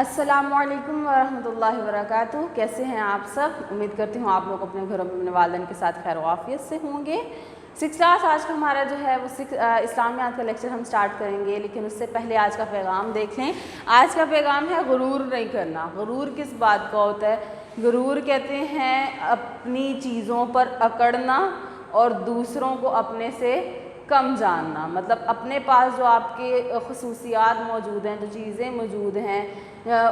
अस्सलामु अलैकुम वरहमतुल्लाहि वबरकातुह। कैसे हैं आप सब? उम्मीद करती हूँ आप लोग अपने घरों में अपने वालिदैन के साथ खैर आफियत से होंगे। 6th क्लास आज का हमारा जो है वो इस्लामियात का लेक्चर हम स्टार्ट करेंगे, लेकिन उससे पहले आज का पैगाम देख लें। आज का पैगाम है गुरूर नहीं करना। गुरूर किस बात का होता है? गुरूर कहते हैं अपनी चीज़ों पर अकड़ना और दूसरों को अपने से कम जानना। मतलब अपने पास जो आपके खसूसियात मौजूद हैं, जो चीज़ें मौजूद हैं,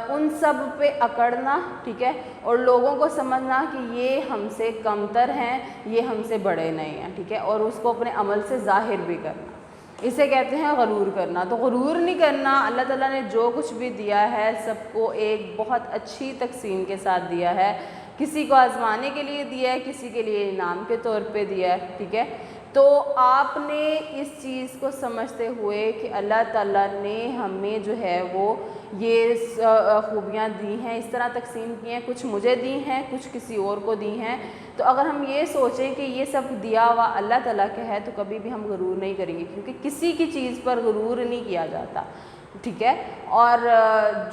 उन सब पे अकड़ना, ठीक है, और लोगों को समझना कि ये हमसे कमतर हैं, ये हमसे बड़े नहीं हैं, ठीक है, और उसको अपने अमल से ज़ाहिर भी करना, इसे कहते हैं गुरूर करना। तो गुरूर नहीं करना। अल्लाह ताला ने जो कुछ भी दिया है सबको एक बहुत अच्छी तकसीम के साथ दिया है। किसी को आजमाने के लिए दिया है, किसी के लिए इनाम के तौर पे दिया है, ठीक है। तो आपने इस चीज़ को समझते हुए कि अल्लाह ताला ने हमें जो है वो ये खूबियाँ दी हैं, इस तरह तकसीम की हैं, कुछ मुझे दी हैं, कुछ किसी और को दी हैं। तो अगर हम ये सोचें कि ये सब दिया हुआ अल्लाह ताला का है तो कभी भी हम गुरूर नहीं करेंगे, क्योंकि किसी की चीज़ पर गुरूर नहीं किया जाता, ठीक है। और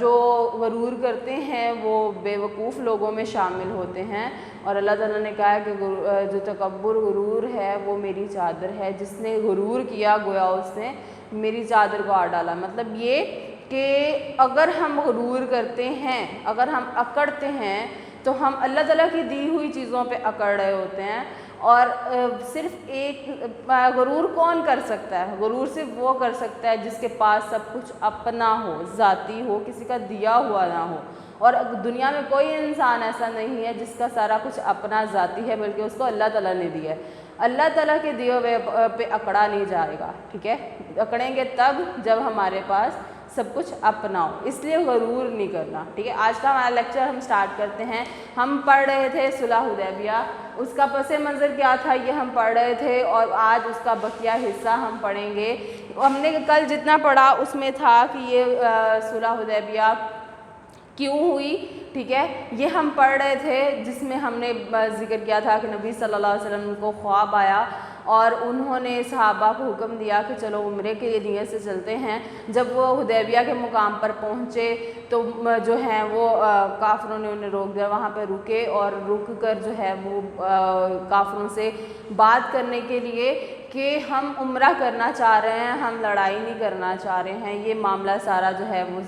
जो गुरूर करते हैं वो बेवकूफ़ लोगों में शामिल होते हैं। और अल्लाह ताला ने कहा है कि जो तकब्बुर गुरूर है वो मेरी चादर है। जिसने गुरूर किया गोया उसने मेरी चादर को आड़ डाला। मतलब ये कि अगर हम गुरूर करते हैं, अगर हम अकड़ते हैं तो हम अल्लाह ताला की दी हुई चीज़ों पे अकड़ रहे होते हैं। और सिर्फ एक गुरूर कौन कर सकता है? गुरूर सिर्फ वो कर सकता है जिसके पास सब कुछ अपना हो, ज़ाती हो, किसी का दिया हुआ ना हो। और दुनिया में कोई इंसान ऐसा नहीं है जिसका सारा कुछ अपना ज़ाती है, बल्कि उसको अल्लाह ताला ने दिया है। अल्लाह ताला के दिए हुए पे अकड़ा नहीं जाएगा, ठीक है। अकड़ेंगे तब जब हमारे पास सब कुछ अपना हो, इसलिए गुरूर नहीं करना, ठीक है। आज का हमारा लेक्चर हम स्टार्ट करते हैं। हम पढ़ रहे थे सुलह हुदैबिया, उसका पस मंज़र क्या था ये हम पढ़ रहे थे, और आज उसका बकिया हिस्सा हम पढ़ेंगे। हमने कल जितना पढ़ा उसमें था कि ये सुलह हुदैबिया क्यों हुई, ठीक है, ये हम पढ़ रहे थे, जिसमें हमने जिक्र किया था कि नबी सल्लल्लाहु अलैहि वसल्लम को ख्वाब आया और उन्होंने सहाबा को हुक्म दिया कि चलो उम्रे के लिए नियत से चलते हैं। जब वो हुदैबिया के मुकाम पर पहुँचे तो जो हैं वो काफ़िरों ने उन्हें रोक दिया। वहाँ पर रुके और रुक कर जो है वो काफ़िरों से बात करने के लिए कि हम उम्रा करना चाह रहे हैं, हम लड़ाई नहीं करना चाह रहे हैं। ये मामला सारा जो है वो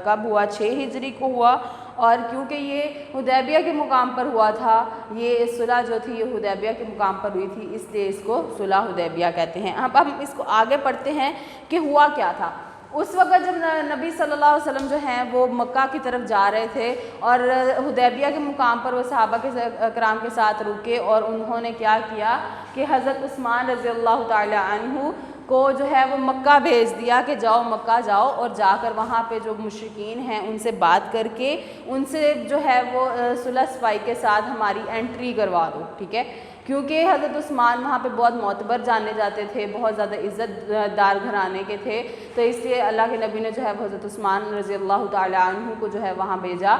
कब हुआ? 6 हिजरी को हुआ। और क्योंकि ये हुदैबिया के मुकाम पर हुआ था, ये सुलह जो थी ये हुदैबिया के मुकाम पर हुई थी, इसलिए इसको सुलह हुदैबिया कहते हैं। अब हम इसको आगे पढ़ते हैं कि हुआ क्या था। उस वक़्त जब नबी सल्लल्लाहु अलैहि वसल्लम जो हैं वो मक्का की तरफ जा रहे थे और हुदैबिया के मुकाम पर वो सहाबा के कराम के साथ रुके, और उन्होंने क्या किया कि हज़रत उस्मान रज़ी अल्लाह ताला अन्हु को जो है वो मक्का भेज दिया कि जाओ मक्का जाओ और जाकर वहाँ पे जो मुशरिकीन हैं उनसे बात करके उनसे जो है वो सुलह सफाई के साथ हमारी एंट्री करवा दो, ठीक है। क्योंकि हज़रत उस्मान वहाँ पे बहुत मोतबर जाने जाते थे, बहुत ज़्यादा इज़्ज़तदार घराने के थे, तो इसलिए अल्लाह के नबी ने जो है हज़रत उस्मान रज़ी अल्लाह ताला अन्हु को जो है वहाँ भेजा।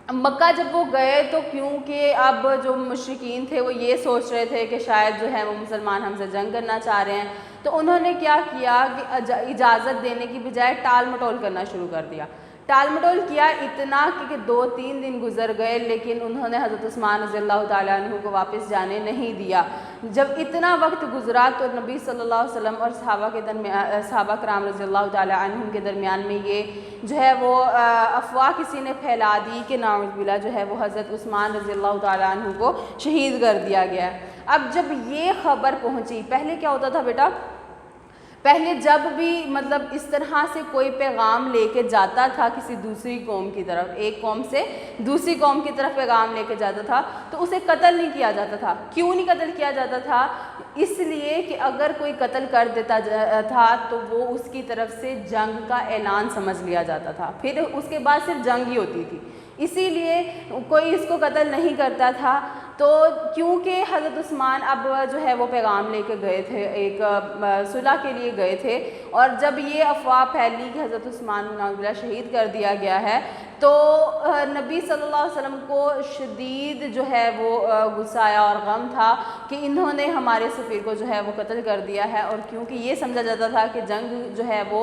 मक्का जब वो गए तो क्योंकि अब जो मुशरिकीन थे वो ये सोच रहे थे कि शायद जो है वो मुसलमान हमसे जंग करना चाह रहे हैं, तो उन्होंने क्या किया कि इजाज़त देने की बजाय टाल मटोल करना शुरू कर दिया। टाल मटोल किया इतना कि 2-3 दिन गुजर गए, लेकिन उन्होंने हज़रत उस्मान रज़ी अल्लाह ताला अन्हु को वापस जाने नहीं दिया। जब इतना वक्त गुजरा तो नबी सल्लल्लाहु अलैहि वसल्लम और सहाबा कराम रज़ी अल्लाह ताला अन्हुम के दरमियान में ये जो है वो अफवाह किसी ने फैला दी कि नाउज़ुबिल्लाह जो है वो हज़रत उस्मान रज़ी अल्लाह ताला अन्हु को शहीद कर दिया गया। अब जब ये ख़बर पहुँची, पहले क्या होता था बेटा, पहले जब भी मतलब इस तरह से कोई पैगाम लेके जाता था किसी दूसरी कौम की तरफ, एक कौम से दूसरी कौम की तरफ पैगाम लेके जाता था, तो उसे कत्ल नहीं किया जाता था। क्यों नहीं कत्ल किया जाता था? इसलिए कि अगर कोई कत्ल कर देता था तो वो उसकी तरफ से जंग का ऐलान समझ लिया जाता था, फिर उसके बाद सिर्फ जंग ही होती थी, इसीलिए कोई इसको कत्ल नहीं करता था। तो क्योंकि हज़रत उस्मान अब जो है वो पैगाम लेके गए थे, एक सुलह के लिए गए थे, और जब ये अफवाह फैली कि हज़रत उस्मान नाउज़ुबिल्लाह शहीद कर दिया गया है, तो नबी सल्लल्लाहु अलैहि वसल्लम को शदीद जो है वो गुस्सा आया और गम था कि इन्होंने हमारे सफ़ीर को जो है वो कत्ल कर दिया है। और क्योंकि ये समझा जाता था कि जंग जो है वो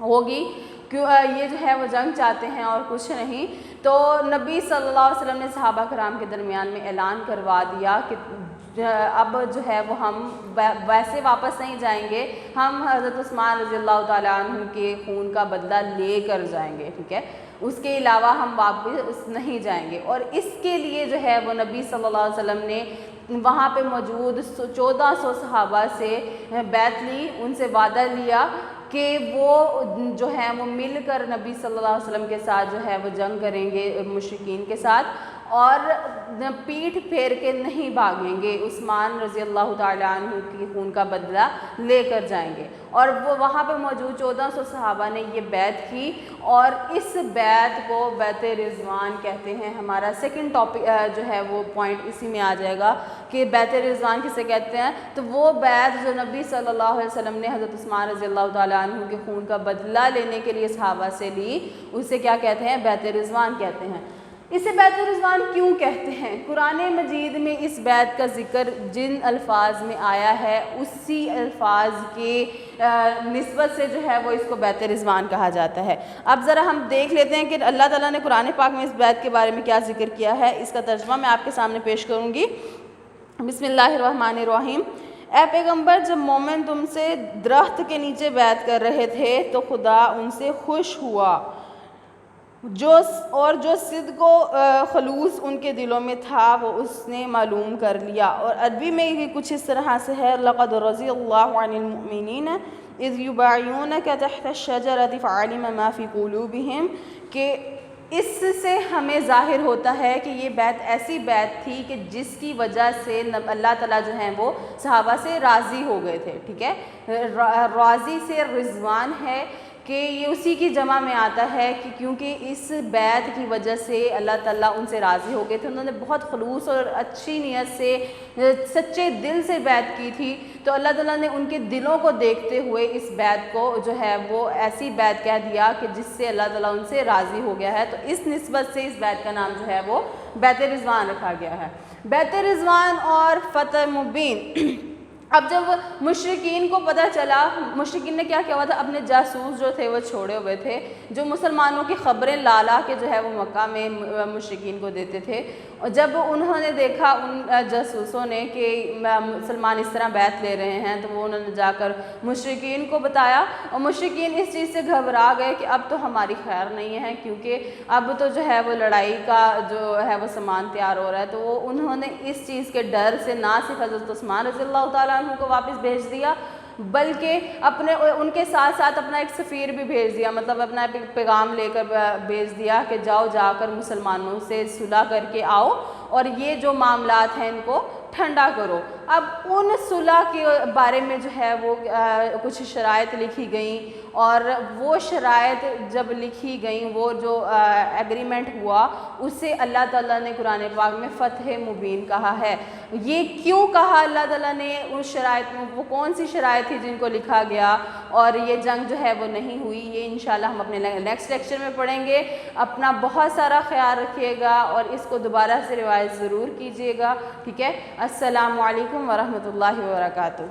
होगी, یہ جو ہے وہ جنگ چاہتے ہیں اور کچھ نہیں. تو نبی صلی اللہ علیہ وسلم نے صحابہ کرام کے درمیان میں اعلان کروا دیا کہ اب جو ہے وہ ہم ویسے واپس نہیں جائیں گے, ہم حضرت عثمان رضی اللہ تعالیٰ عنہ کے خون کا بدلہ لے کر جائیں گے, ٹھیک ہے, اس کے علاوہ ہم واپس نہیں جائیں گے. اور اس کے لیے جو ہے وہ نبی صلی اللہ علیہ وسلم نے وہاں پہ موجود 1400 صحابہ سے بیعت لی, ان سے وعدہ لیا کہ وہ جو ہے وہ مل کر نبی صلی اللہ علیہ وسلم کے ساتھ جو ہے وہ جنگ کریں گے مشرکین کے ساتھ, اور پیٹھ پھیر کے نہیں بھاگیں گے, عثمان رضی اللہ تعالیٰ عنہ کی خون کا بدلہ لے کر جائیں گے. اور وہ وہاں پہ موجود 1400 صحابہ نے یہ بیعت کی, اور اس بیعت کو بیعت رضوان کہتے ہیں. ہمارا سیکنڈ ٹاپک جو ہے وہ پوائنٹ اسی میں آ جائے گا کہ بیعت رضوان کسے کہتے ہیں. تو وہ بیعت جو نبی صلی اللہ علیہ وسلم نے حضرت عثمان رضی اللہ تعالیٰ عنہ کے خون کا بدلہ لینے کے لیے صحابہ سے لی, اسے کیا کہتے ہیں؟ بیعت رضوان کہتے ہیں. اسے بیعت رضوان کیوں کہتے ہیں؟ قرآن مجید میں اس بیعت کا ذکر جن الفاظ میں آیا ہے اسی الفاظ کے نسبت سے جو ہے وہ اس کو بیعت رضوان کہا جاتا ہے. اب ذرا ہم دیکھ لیتے ہیں کہ اللہ تعالیٰ نے قرآن پاک میں اس بیعت کے بارے میں کیا ذکر کیا ہے. اس کا ترجمہ میں آپ کے سامنے پیش کروں گی. بسم اللہ الرحمن الرحیم. اے پیغمبر, جب مومن تم سے درخت کے نیچے بیعت کر رہے تھے تو خدا ان سے خوش ہوا, جو صدق و خلوص ان کے دلوں میں تھا وہ اس نے معلوم کر لیا. اور عربی میں یہ کچھ اس طرح سے ہے, لقد رضی اللہ عن المؤمنین اذ یبایعونک تحت الشجرۃ فعلم ما فی قلوبہم, کہ اس سے ہمیں ظاہر ہوتا ہے کہ یہ بیعت ایسی بیعت تھی کہ جس کی وجہ سے اللہ تعالیٰ جو ہیں وہ صحابہ سے راضی ہو گئے تھے, ٹھیک ہے. راضی سے رضوان ہے کہ یہ اسی کی جمع میں آتا ہے کہ کیونکہ اس بیعت کی وجہ سے اللہ تعالیٰ ان سے راضی ہو گئے تھے. انہوں نے بہت خلوص اور اچھی نیت سے سچے دل سے بیعت کی تھی, تو اللہ تعالیٰ نے ان کے دلوں کو دیکھتے ہوئے اس بیعت کو جو ہے وہ ایسی بیعت کہہ دیا کہ جس سے اللہ تعالیٰ ان سے راضی ہو گیا ہے. تو اس نسبت سے اس بیعت کا نام جو ہے وہ بیعت رضوان رکھا گیا ہے. بیعت رضوان اور فتح مبین. اب جب مشرکین کو پتہ چلا, مشرکین نے کیا کیا ہوا تھا, اپنے جاسوس جو تھے وہ چھوڑے ہوئے تھے جو مسلمانوں کی خبریں لا کے جو ہے وہ مکہ میں مشرکین کو دیتے تھے. اور جب انہوں نے دیکھا ان جاسوسوں نے کہ مسلمان اس طرح بیعت لے رہے ہیں, تو وہ انہوں نے جا کر مشرکین کو بتایا, اور مشرکین اس چیز سے گھبرا گئے کہ اب تو ہماری خیر نہیں ہے, کیونکہ اب تو جو ہے وہ لڑائی کا جو ہے وہ سامان تیار ہو رہا ہے. تو وہ انہوں نے اس چیز کے ڈر سے نہ صرف حضرت عثمان رضی اللہ تعالیٰ عنہ کو واپس بھیج دیا, بلکہ ان کے ساتھ ساتھ اپنا ایک سفیر بھی بھیج دیا, مطلب اپنا پیغام لے کر بھیج دیا کہ جاؤ جا کر مسلمانوں سے صلح کر کے آؤ اور یہ جو معاملات ہیں ان کو ٹھنڈا کرو. اب ان صلح کے بارے میں جو ہے وہ کچھ شرائط لکھی گئیں, اور وہ شرائط جب لکھی گئیں, وہ جو ایگریمنٹ ہوا, اسے اللہ تعالیٰ نے قرآن پاک میں فتح مبین کہا ہے. یہ کیوں کہا اللہ تعالیٰ نے اس شرائط میں, وہ کون سی شرائط تھی جن کو لکھا گیا اور یہ جنگ جو ہے وہ نہیں ہوئی, یہ انشاءاللہ ہم اپنے نیکسٹ لیکچر میں پڑھیں گے. اپنا بہت سارا خیال رکھیے گا اور اس کو دوبارہ سے ریوائز ضرور کیجیے گا, ٹھیک ہے. السلام علیکم ورحمۃ اللہ وبرکاتہ.